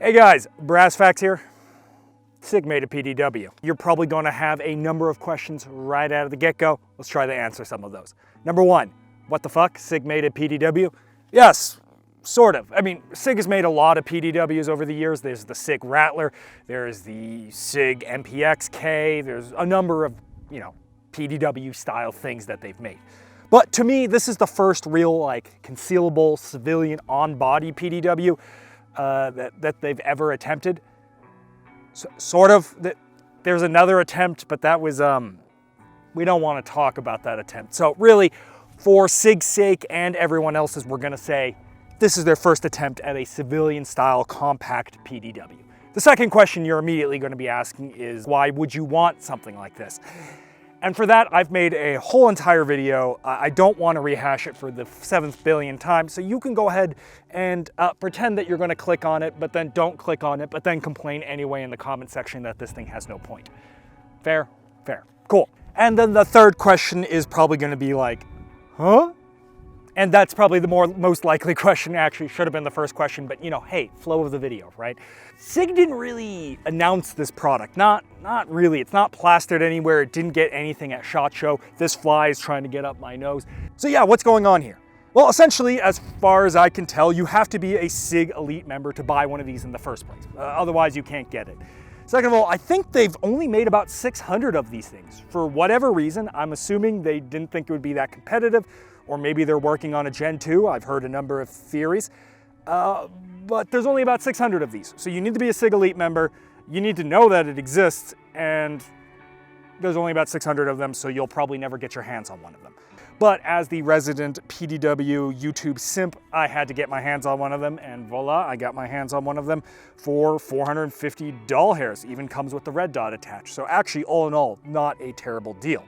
Hey guys, Brass Facts here. Sig Made a PDW. You're probably going to have a number of questions right out of the get-go. Let's try to answer some of those. Number one, what the fuck? Sig made a PDW? Yes, sort of. I mean, Sig has made a lot of PDWs over the years. There's the Sig Rattler, there's the Sig MPXK, there's a number of, PDW style things that they've made. But to me, this is the first real, concealable civilian on-body PDW that they've ever attempted. Sort of. There's another attempt, but that was, we don't want to talk about that attempt. So really, for Sig's sake and everyone else's, we're going to say this is their first attempt at a civilian-style compact PDW. The second question you're immediately going to be asking is, why would you want something like this? And for that, I've made a whole entire video. I don't want to rehash it for the 7th billion time, so you can go ahead and pretend that you're going to click on it, but then don't click on it, but then complain anyway in the comment section that this thing has no point. Fair? Fair. Cool. And then the third question is probably going to be like, huh? And that's probably the most likely question. Actually should have been the first question, but hey, flow of the video, right? Sig didn't really announce this product. Not really. It's not plastered anywhere. It didn't get anything at SHOT Show. This fly is trying to get up my nose. So yeah, what's going on here? Well, essentially, as far as I can tell, you have to be a Sig Elite member to buy one of these in the first place. Otherwise, you can't get it. Second of all, I think they've only made about 600 of these things. For whatever reason, I'm assuming they didn't think it would be that competitive, or maybe they're working on a Gen 2. I've heard a number of theories. But there's only about 600 of these. So you need to be a Sig Elite member. You need to know that it exists, and there's only about 600 of them, so you'll probably never get your hands on one of them. But as the resident PDW YouTube simp, I had to get my hands on one of them, and voila, I got my hands on one of them for 450 doll hairs. Even comes with the red dot attached. So actually, all in all, not a terrible deal.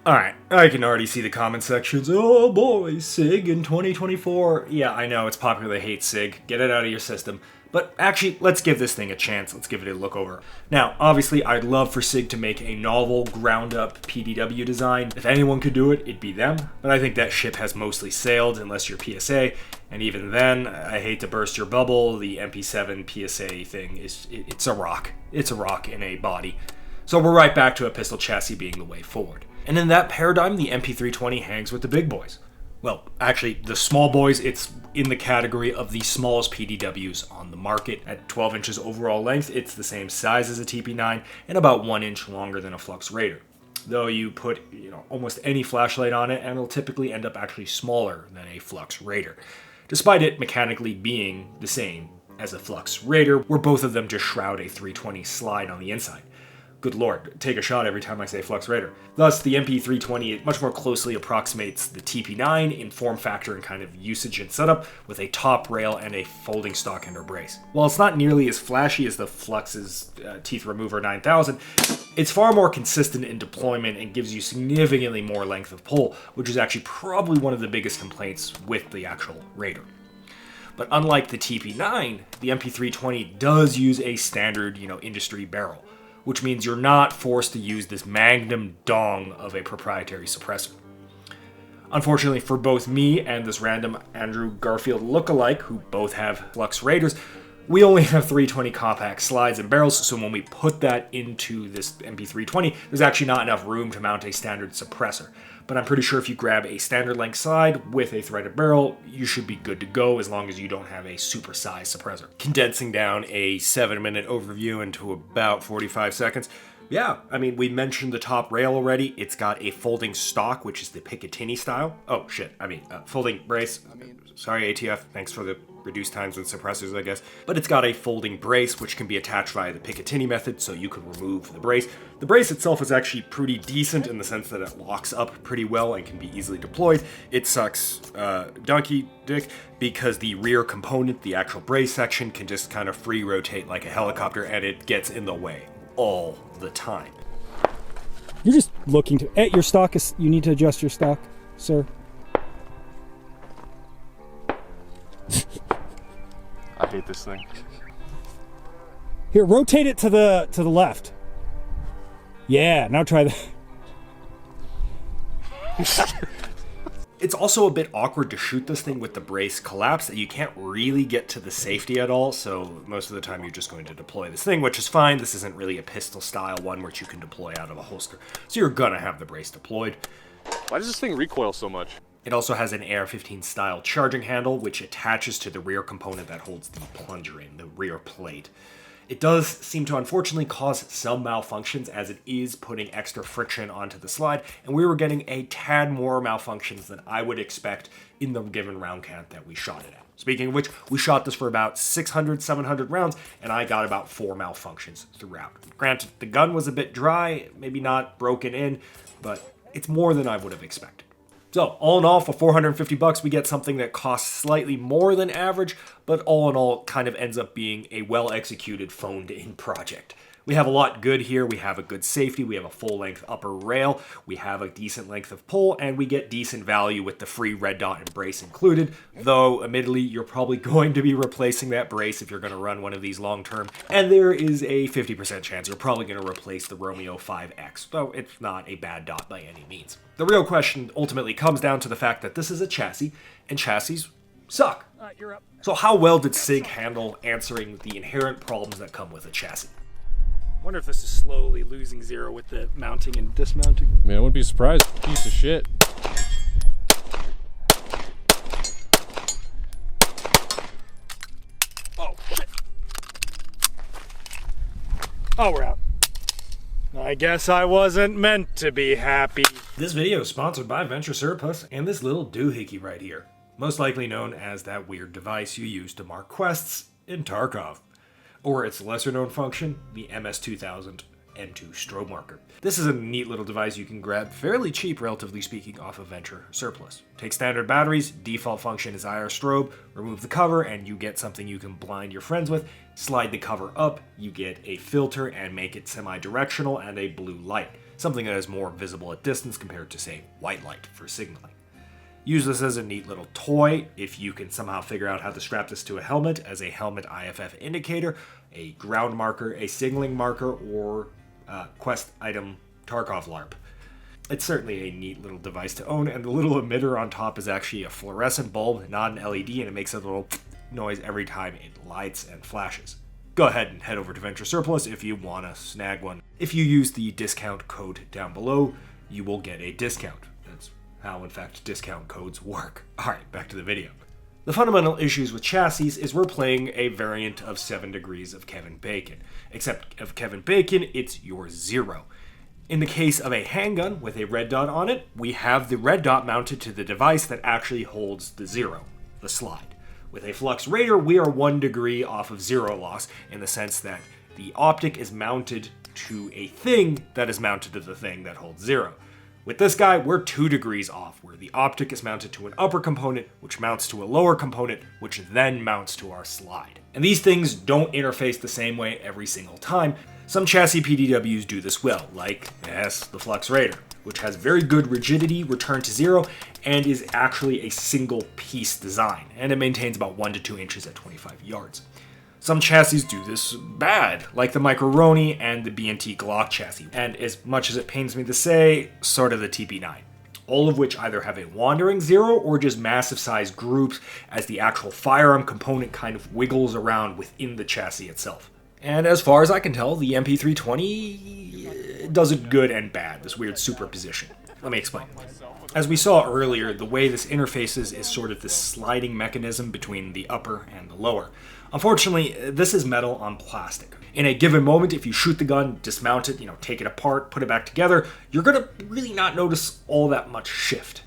Alright, I can already see the comment sections. Oh boy, Sig in 2024. Yeah, I know, it's popular to hate Sig. Get it out of your system. But actually, let's give this thing a chance. Let's give it a look over. Now, obviously, I'd love for Sig to make a novel, ground-up PDW design. If anyone could do it, it'd be them. But I think that ship has mostly sailed, unless you're PSA. And even then, I hate to burst your bubble, the MP7 PSA thing it's a rock. It's a rock in a body. So we're right back to a pistol chassis being the way forward. And in that paradigm, the MP320 hangs with the big boys. Well, actually, the small boys, it's in the category of the smallest PDWs on the market. At 12 inches overall length, it's the same size as a TP9 and about 1 inch longer than a Flux Raider. Though you put almost any flashlight on it, and it'll typically end up actually smaller than a Flux Raider, despite it mechanically being the same as a Flux Raider, where both of them just shroud a 320 slide on the inside. Good lord, take a shot every time I say Flux Raider. Thus, the MP320 much more closely approximates the TP9 in form factor and kind of usage and setup, with a top rail and a folding stock ender brace. While it's not nearly as flashy as the Flux's Teeth Remover 9000, it's far more consistent in deployment and gives you significantly more length of pull, which is actually probably one of the biggest complaints with the actual Raider. But unlike the TP9, the MP320 does use a standard, industry barrel, which means you're not forced to use this magnum dong of a proprietary suppressor. Unfortunately for both me and this random Andrew Garfield lookalike, who both have Flux Raiders, we only have 320 compact slides and barrels, so when we put that into this MP320, there's actually not enough room to mount a standard suppressor. But I'm pretty sure if you grab a standard length slide with a threaded barrel, you should be good to go as long as you don't have a super-sized suppressor. Condensing down a 7-minute overview into about 45 seconds, yeah, I mean, we mentioned the top rail already. It's got a folding stock, which is the Picatinny style. Oh, shit, folding brace. Sorry, ATF, thanks for the reduced times and suppressors, I guess. But it's got a folding brace, which can be attached via the Picatinny method, so you can remove the brace. The brace itself is actually pretty decent in the sense that it locks up pretty well and can be easily deployed. It sucks donkey dick because the rear component, the actual brace section, can just kind of free rotate like a helicopter, and it gets in the way all the time. You're just looking to... your stock is... You need to adjust your stock, sir. I hate this thing. Here, rotate it to the left. Yeah, now try that. It's also a bit awkward to shoot this thing with the brace collapsed, that you can't really get to the safety at all, so most of the time you're just going to deploy this thing, which is fine. This isn't really a pistol style one which you can deploy out of a holster, so you're gonna have the brace deployed. Why does this thing recoil so much? It also has an AR-15 style charging handle, which attaches to the rear component that holds the plunger in, the rear plate. It does seem to unfortunately cause some malfunctions, as it is putting extra friction onto the slide, and we were getting a tad more malfunctions than I would expect in the given round count that we shot it at. Speaking of which, we shot this for about 600, 700 rounds, and I got about 4 malfunctions throughout. Granted, the gun was a bit dry, maybe not broken in, but it's more than I would have expected. So, all in all, for $450, we get something that costs slightly more than average, but all in all, kind of ends up being a well-executed, phoned-in project. We have a lot good here. We have a good safety. We have a full-length upper rail. We have a decent length of pull, and we get decent value with the free red dot and brace included, though, admittedly, you're probably going to be replacing that brace if you're going to run one of these long-term, and there is a 50% chance you're probably going to replace the Romeo 5X, though it's not a bad dot by any means. The real question ultimately comes down to the fact that this is a chassis, and chassis suck. You're up. So how well did Sig handle answering the inherent problems that come with a chassis? I wonder if this is slowly losing zero with the mounting and dismounting. Man, I wouldn't be surprised. Piece of shit. Oh, shit. Oh, we're out. I guess I wasn't meant to be happy. This video is sponsored by Venture Surplus and this little doohickey right here, most likely known as that weird device you use to mark quests in Tarkov, or its lesser known function, the MS-2000 M2 strobe marker. This is a neat little device you can grab fairly cheap, relatively speaking, off of Venture Surplus. Take standard batteries, default function is IR strobe, remove the cover and you get something you can blind your friends with, slide the cover up, you get a filter and make it semi-directional and a blue light, something that is more visible at distance compared to, say, white light for signaling. Use this as a neat little toy if you can somehow figure out how to strap this to a helmet as a helmet IFF indicator, a ground marker, a signaling marker, or quest item Tarkov LARP. It's certainly a neat little device to own, and the little emitter on top is actually a fluorescent bulb, not an LED, and it makes a little noise every time it lights and flashes. Go ahead and head over to Venture Surplus if you want to snag one. If you use the discount code down below, you will get a discount. That's how, in fact, discount codes work. Alright, back to the video. The fundamental issues with chassis is we're playing a variant of 7 Degrees of Kevin Bacon. Except of Kevin Bacon, it's your zero. In the case of a handgun with a red dot on it, we have the red dot mounted to the device that actually holds the zero, the slide. With a Flux Raider, we are 1 degree off of zero loss in the sense that the optic is mounted to a thing that is mounted to the thing that holds zero. With this guy, we're 2 degrees off, where the optic is mounted to an upper component, which mounts to a lower component, which then mounts to our slide. And these things don't interface the same way every single time. Some chassis PDWs do this well, like, yes, the Flux Raider, which has very good rigidity, return to zero, and is actually a single piece design, and it maintains about 1 to 2 inches at 25 yards. Some chassis do this bad, like the Microroni and the B&T Glock chassis, and as much as it pains me to say, sort of the TP9. All of which either have a wandering zero or just massive size groups as the actual firearm component kind of wiggles around within the chassis itself. And as far as I can tell, the MP320 does it good and bad, this weird superposition. Let me explain. As we saw earlier, the way this interfaces is sort of this sliding mechanism between the upper and the lower. Unfortunately, this is metal on plastic. In a given moment, if you shoot the gun, dismount it, take it apart, put it back together, you're gonna really not notice all that much shift.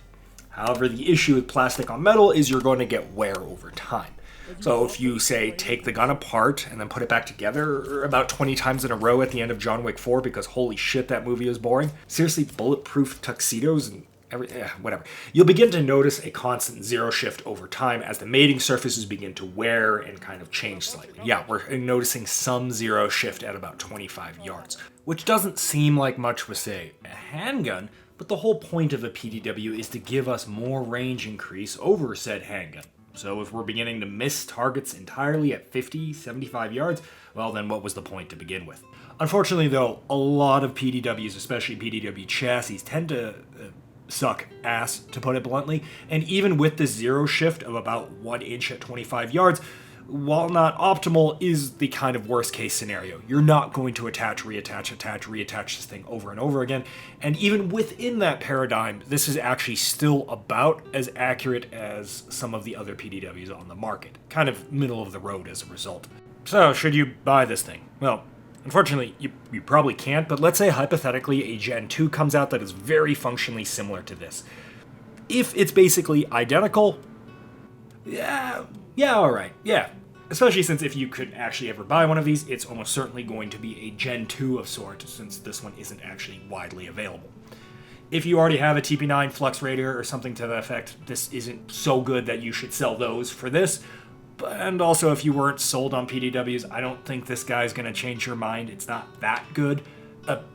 However, the issue with plastic on metal is you're going to get wear over time. So if you, say, take the gun apart and then put it back together about 20 times in a row at the end of John Wick 4 because holy shit, that movie was boring. Seriously, bulletproof tuxedos and whatever. You'll begin to notice a constant zero shift over time as the mating surfaces begin to wear and kind of change slightly. Yeah, we're noticing some zero shift at about 25 yards, which doesn't seem like much with, say, a handgun, but the whole point of a PDW is to give us more range increase over said handgun. So if we're beginning to miss targets entirely at 50, 75 yards, well then what was the point to begin with? Unfortunately though, a lot of PDWs, especially PDW chassis, tend to suck ass, to put it bluntly. And even with this zero shift of about 1 inch at 25 yards, while not optimal, is the kind of worst case scenario. You're not going to attach, reattach this thing over and over again. And even within that paradigm, this is actually still about as accurate as some of the other PDWs on the market. Kind of middle of the road as a result. So, should you buy this thing? Well, unfortunately, you probably can't, but let's say hypothetically a Gen 2 comes out that is very functionally similar to this. If it's basically identical, yeah, alright, yeah. Especially since if you could actually ever buy one of these, it's almost certainly going to be a Gen 2 of sorts, since this one isn't actually widely available. If you already have a TP9 Flux Radiator or something to that effect, this isn't so good that you should sell those for this. And also, if you weren't sold on PDWs, I don't think this guy's going to change your mind. It's not that good.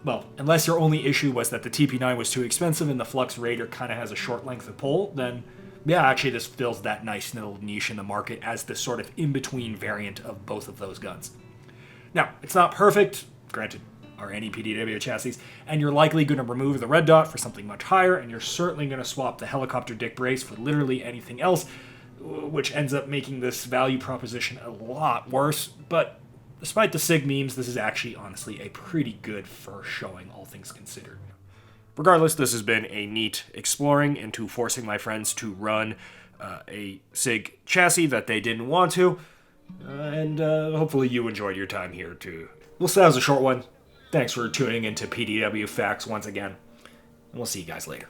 Well, unless your only issue was that the TP9 was too expensive and the Flux Radiator kind of has a short length of pull, then yeah, actually this fills that nice little niche in the market as the sort of in-between variant of both of those guns. Now, it's not perfect, granted, are any PDW chassis, and you're likely going to remove the red dot for something much higher, and you're certainly going to swap the helicopter dick brace for literally anything else, which ends up making this value proposition a lot worse, but despite the SIG memes, this is actually honestly a pretty good first showing, all things considered. Regardless, this has been a neat exploring into forcing my friends to run a SIG chassis that they didn't want to, and hopefully you enjoyed your time here too. Well, so that was a short one. Thanks for tuning into PDW Facts once again, and we'll see you guys later.